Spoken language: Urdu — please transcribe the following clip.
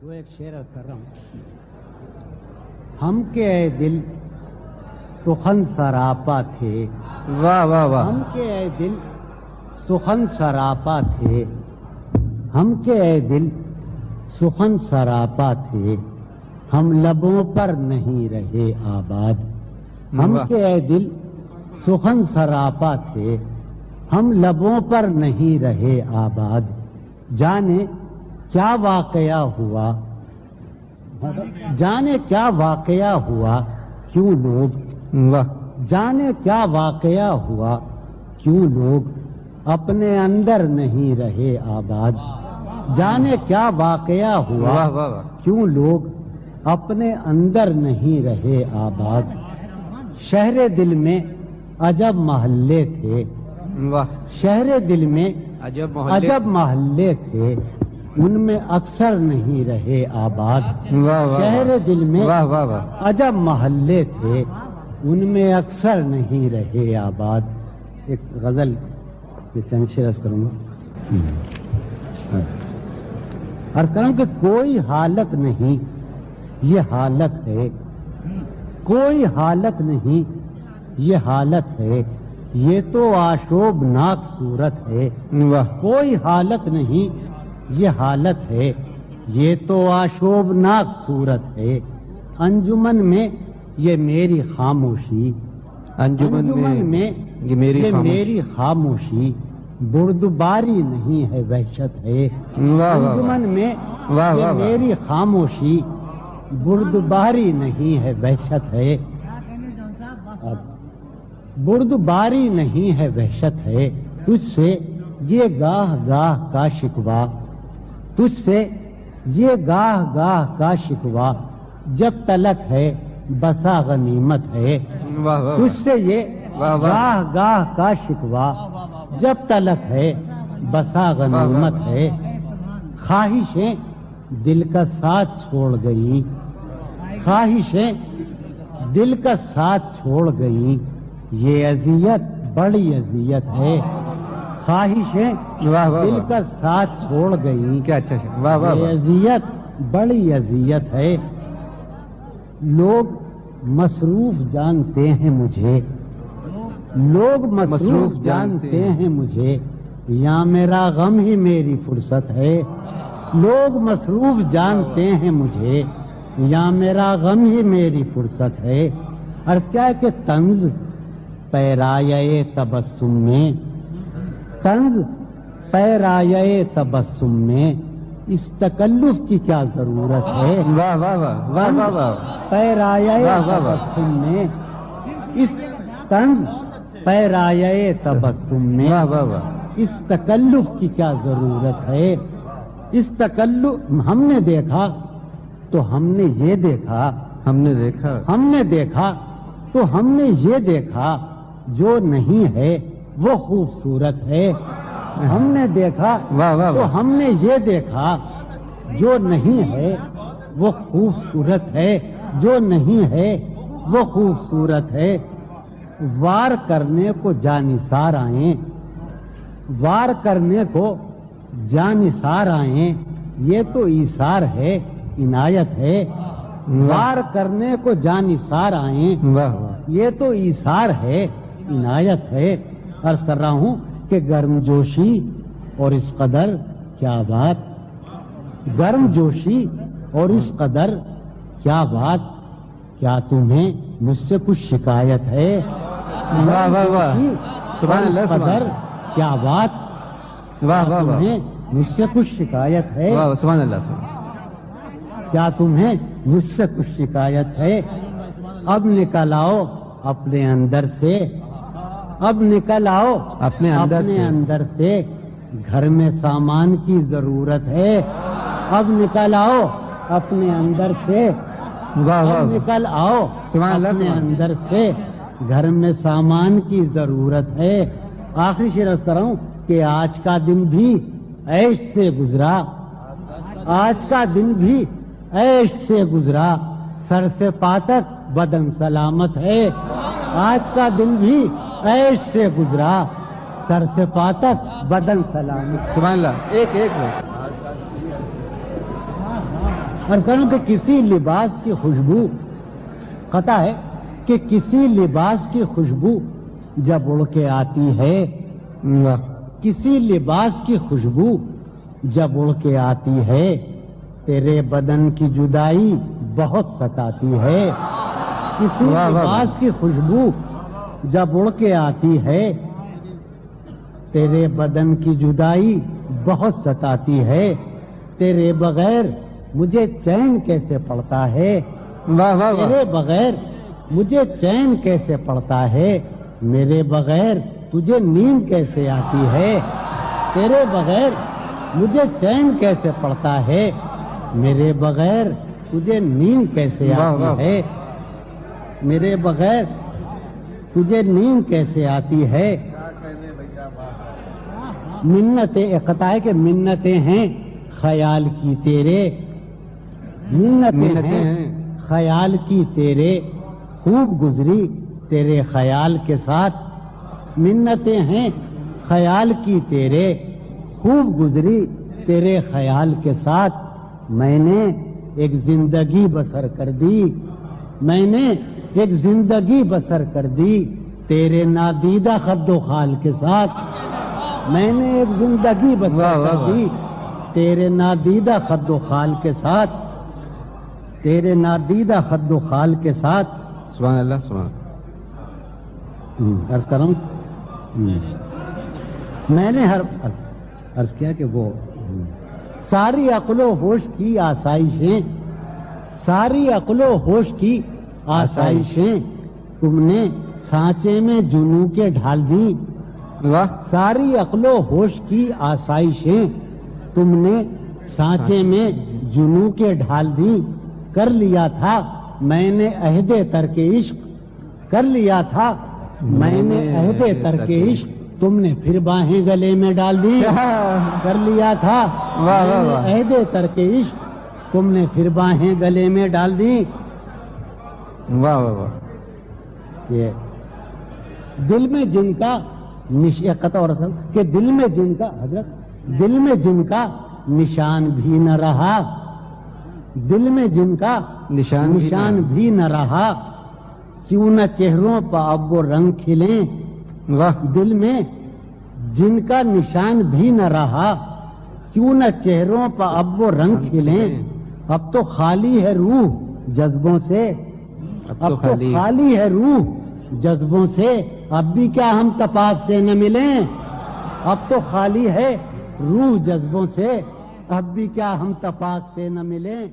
وہ ایک شعر عرض کر رہا ہوں. ہم کے اے دل سخن سراپا تھے. واہ واہ واہ. ہم کے اے دل سخن سراپا تھے. ہم کے اے دل سخن سراپا تھے. ہم لبوں پر نہیں رہے آباد. ہم کے اے دل سخن سراپا تھے. ہم لبوں پر نہیں رہے آباد. جانے کیا واقعہ ہوا, جانے کیا واقعہ ہوا, کیوں لوگ واہ. جانے کیا واقعہ ہوا, کیوں لوگ اپنے اندر نہیں رہے آباد. جانے کیا واقعہ ہوا, واہ واہ واہ. کیوں لوگ اپنے اندر نہیں رہے آباد. شہر دل میں عجب محلے تھے. واہ. شہر دل میں عجب محلے. عجب محلے تھے, ان میں اکثر نہیں رہے آباد. واہ واہ. شہر دل میں واہ واہ واہ. عجب محلے تھے, ان میں اکثر نہیں رہے آباد. ایک غزل یہ چند شعر عرض کروں گا. عرض کروں کہ کوئی حالت نہیں یہ حالت ہے, کوئی حالت نہیں یہ حالت ہے, یہ تو آشوبناک صورت ہے. واہ. کوئی حالت نہیں یہ حالت ہے, یہ تو آشوبناک صورت ہے. انجمن میں یہ میری خاموشی, انجمن میں یہ میری خاموشی بردباری نہیں ہے وحشت ہے. واہ واہ. انجمن میں واہ یہ واہ. میری خاموشی بردباری نہیں ہے وحشت ہے. بردباری نہیں ہے وحشت ہے. تجھ سے یہ گاہ گاہ کا شکوہ, تجھ سے یہ گاہ گاہ کا شکوہ, جب تلک ہے بسا غنیمت ہے. واہ واہ. تجھ سے یہ واہ واہ. گاہ گاہ کا شکوہ, جب تلک ہے بسا غنیمت ہے. خواہشیں دل کا ساتھ چھوڑ گئی, خواہشیں دل کا ساتھ چھوڑ گئی, یہ اذیت بڑی اذیت ہے. خواہشیں واہ واہ. دل کا ساتھ چھوڑ گئی, کیا اچھا ہے. واہ واہ یہ واہ. اذیت بڑی اذیت ہے. لوگ مصروف جانتے ہیں مجھے, لوگ مصروف جانتے ہیں مجھے, یا میرا غم ہی میری فرصت ہے. لوگ مصروف جانتے ہیں مجھے, یا میرا غم ہی میری فرصت ہے. عرض کیا ہے کہ طنز پیرایہ تبسم میں, طنز پیرایہ تبسم میں اس تکلف کی کیا ضرورت ہے. واہ واہ واہ. واہ واہ واہ. پیرایہ واہ واہ واہ. تبسم میں اس طنز پیرایہ تبسم میں واہ واہ واہ. اس تکلف کی کیا ضرورت ہے. اس تکلف ہم نے دیکھا تو ہم نے یہ دیکھا, ہم نے دیکھا. ہم نے دیکھا تو ہم نے یہ دیکھا, جو نہیں ہے وہ خوبصورت ہے. ہم نے دیکھا واہ واہ تو واہ. ہم نے یہ دیکھا, جو نہیں ہے وہ خوبصورت ہے, جو نہیں ہے وہ خوبصورت ہے. وار کرنے کو جانثار آئیں, وار کرنے کو جانثار آئیں, یہ تو ایثار ہے عنایت ہے. وار کرنے کو جانثار آئیں, واہ واہ. یہ تو ایثار ہے عنایت ہے. عرض کر رہا ہوں کہ گرم جوشی اور اس قدر کیا بات, گرم جوشی اور اس قدر کیا بات, کیا تمہیں مجھ سے کچھ شکایت ہے. واہ واہ واہ. سبحان اللہ. اس قدر کیا بات, واہ واہ واہ. تمہیں مجھ سے کچھ شکایت ہے. واہ. سبحان اللہ. سبحان. کیا تمہیں مجھ سے کچھ شکایت ہے. اب نکل آؤ اپنے اندر سے, اب نکل آؤ اپنے اندر سے. اندر سے, گھر میں سامان کی ضرورت ہے. اب نکل آؤ اپنے اندر سے, واہ واہ. اب نکل آؤ سبحان اللہ. اپنے سبحان. اندر سے, گھر میں سامان کی ضرورت ہے. آخری شعر عرض کر رہا ہوں کہ آج کا دن بھی عیش سے گزرا, آج کا دن بھی عیش سے گزرا, سر سے پا تک بدن سلامت ہے. آج کا دن بھی عیش سے گزرا, سر سے پا تک بدن سلامت. سبحان اللہ. ایک ایک عرض کروں کہ کسی لباس کی خوشبو قطع ہے کہ کسی لباس کی خوشبو جب اڑ کے آتی ہے، واہ کسی لباس کی خوشبو جب اڑ کے آتی ہے، تیرے بدن کی جدائی بہت ستاتی ہے۔ کسی واہ واہ لباس کی خوشبو جب اڑ کے آتی ہے، تیرے بدن کی جدائی بہت ستاتی ہے، تیرے بغیر مجھے چین کیسے پڑتا ہے، واہ واہ تیرے بغیر مجھے چین کیسے پڑتا ہے، میرے بغیر تجھے نیند کیسے آتی ہے، تیرے بغیر مجھے چین کیسے پڑتا ہے، میرے بغیر تجھے نیند کیسے واہ آتی واہ۔ ہے، میرے بغیر تجھے نیند کیسے آتی ہے۔ منتیں اقطع ہے کہ منتیں ہیں خیال کی تیرے، منتیں ہیں خیال کی تیرے، خوب گزری تیرے خیال کے ساتھ، منتیں ہیں خیال کی تیرے، خوب گزری تیرے خیال کے ساتھ، میں نے ایک زندگی بسر کر دی، میں نے ایک زندگی بسر کر دی تیرے نادیدہ خد و خال کے ساتھ، میں نے ایک زندگی بسر واہ واہ کر واہ۔ دی تیرے نادیدہ خد و خال کے ساتھ، تیرے نادیدہ خد و خال کے ساتھ۔ سبحان اللہ سبحان عرض کروں میں نے عرض کیا کہ وہ ساری عقل و ہوش کی آسائشیں، ساری عقل و ہوش کی آسائشیں تم نے سانچے میں جنوں کے ڈھال دی، واہ ساری عقل و ہوش کی آسائشیں تم نے سانچے میں جنوں کے ڈھال دی، کر لیا تھا میں نے عہد ترک عشق، کر لیا تھا میں نے عہد ترک عشق، تم نے پھر باہیں گلے میں ڈال دی، کر لیا تھا واہ میں واہ نے واہ۔ عہد ترک عشق، تم نے پھر باہیں گلے میں ڈال دی۔ واہ واہ واہ۔ یہ دل میں جن کا قطع اور اصل کہ دل میں جن کا حضرت دل میں جن کا نشان بھی نہ رہا، دل میں جن کا نشان بھی نہ رہا، کیوں نہ چہروں پر اب وہ رنگ کھلیں، واہ دل میں جن کا نشان بھی نہ رہا، کیوں نہ چہروں پر اب وہ رنگ کھلیں، اب تو خالی ہے روح جذبوں سے، اب تو خالی ہے روح جذبوں سے، اب بھی کیا ہم تپاک سے نہ ملیں، اب تو خالی ہے روح جذبوں سے، اب بھی کیا ہم تپاک سے نہ ملیں۔